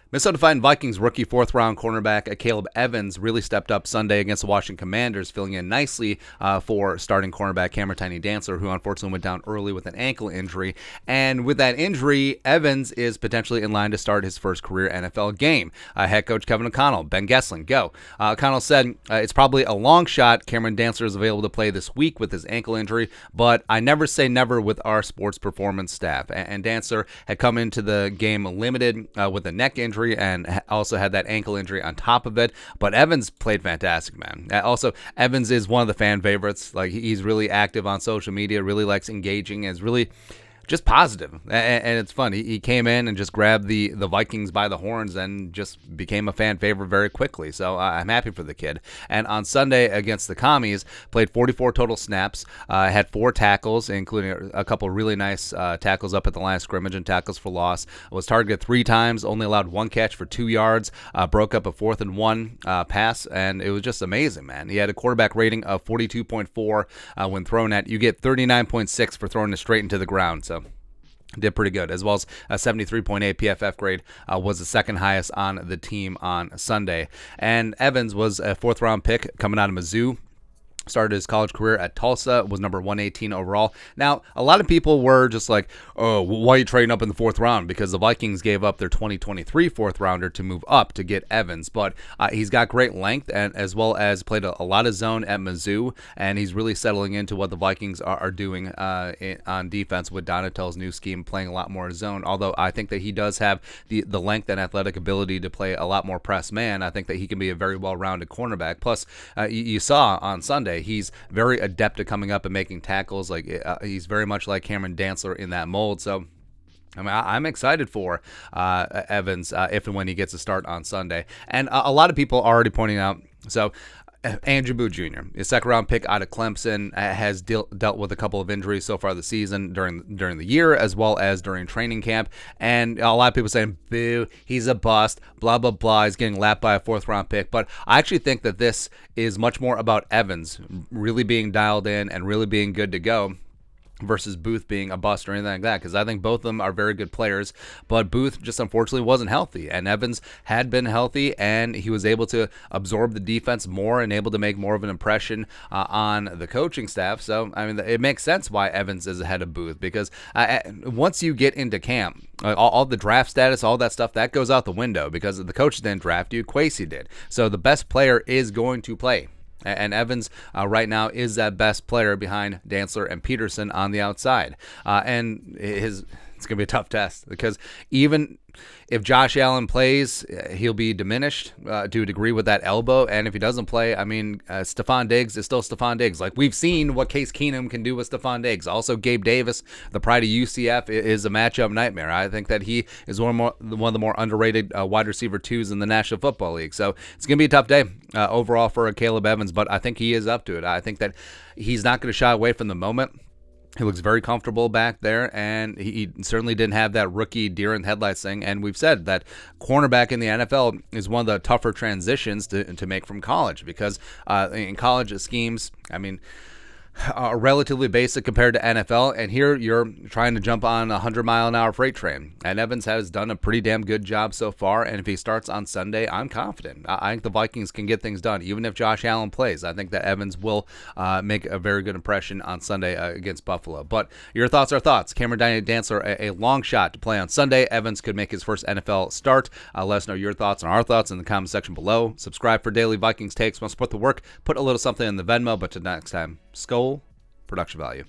Minnesota Vikings rookie fourth-round cornerback Akayleb Evans really stepped up Sunday against the Washington Commanders, filling in nicely for starting cornerback Cameron Dantzler, who unfortunately went down early with an ankle injury. And with that injury, Evans is potentially in line to start his first career NFL game. Head coach Kevin O'Connell, Ben Gessling, go. O'Connell said, it's probably a long shot Cameron Dantzler is available to play this week with his ankle injury, but I never say never with our sports performance staff. And Dantzler had come into the game limited with a neck injury and also had that ankle injury on top of it. But Evans played fantastic, man. Also, Evans is one of the fan favorites. Like, he's really active on social media, really likes engaging, is really just positive. And it's fun. He came in and just grabbed the Vikings by the horns and just became a fan favorite very quickly. So I'm happy for the kid. And on Sunday against the Commies, played 44 total snaps, had 4 tackles, including a couple really nice tackles up at the line of scrimmage and tackles for loss. Was targeted 3 times, only allowed 1 catch for 2 yards, broke up a 4th and 1 pass, and it was just amazing, man. He had a quarterback rating of 42.4 when thrown at. You get 39.6 for throwing it straight into the ground. So did pretty good, as well as a 73.8 PFF grade, was the second highest on the team on Sunday. And Evans was a 4th-round pick coming out of Mizzou. Started his college career at Tulsa, was number 118 overall. Now, a lot of people were just like, oh, why are you trading up in the 4th round? Because the Vikings gave up their 2023 4th rounder to move up to get Evans. But he's got great length, and as well as played a lot of zone at Mizzou, and he's really settling into what the Vikings are doing on defense with Donatel's new scheme, playing a lot more zone. Although I think that he does have the length and athletic ability to play a lot more press man. I think that he can be a very well-rounded cornerback. Plus, you saw on Sunday, he's very adept at coming up and making tackles. Like he's very much like Cameron Dantzler in that mold. So I mean, I'm excited for Evans if and when he gets a start on Sunday. And a lot of people are already pointing out, so Andrew Booth Jr., his 2nd-round pick out of Clemson, has dealt with a couple of injuries so far this season during the year, as well as during training camp. And a lot of people saying, boo, he's a bust, blah, blah, blah. He's getting lapped by a 4th-round pick. But I actually think that this is much more about Evans really being dialed in and really being good to go, versus Booth being a bust or anything like that, because I think both of them are very good players, but Booth just unfortunately wasn't healthy, and Evans had been healthy, and he was able to absorb the defense more and able to make more of an impression on the coaching staff. So, I mean, it makes sense why Evans is ahead of Booth, because once you get into camp, all the draft status, all that stuff, that goes out the window, because the coach didn't draft you, Kwesi did. So the best player is going to play. And Evans right now is that best player behind Dantzler and Peterson on the outside. And it's going to be a tough test, because even if Josh Allen plays, he'll be diminished to a degree with that elbow. And if he doesn't play, I mean, Stephon Diggs is still Stephon Diggs. Like, we've seen what Case Keenum can do with Stephon Diggs. Also, Gabe Davis, the pride of UCF, is a matchup nightmare. I think that he is one of the more underrated wide receiver 2s in the National Football League. So it's going to be a tough day overall for Akayleb Evans, but I think he is up to it. I think that he's not going to shy away from the moment. He looks very comfortable back there, and he certainly didn't have that rookie deer in headlights thing. And we've said that cornerback in the NFL is one of the tougher transitions to make from college, because in college schemes, I mean, are relatively basic compared to NFL, and here you're trying to jump on a 100-mile-an-hour freight train. And Evans has done a pretty damn good job so far, and if he starts on Sunday, I'm confident. I think the Vikings can get things done, even if Josh Allen plays. I think that Evans will make a very good impression on Sunday against Buffalo. But your thoughts are thoughts. Cameron Dantzler, a long shot to play on Sunday. Evans could make his first NFL start. Let us know your thoughts and our thoughts in the comment section below. Subscribe for daily Vikings takes. Want to support the work, put a little something in the Venmo. But till next time, Skol, production value.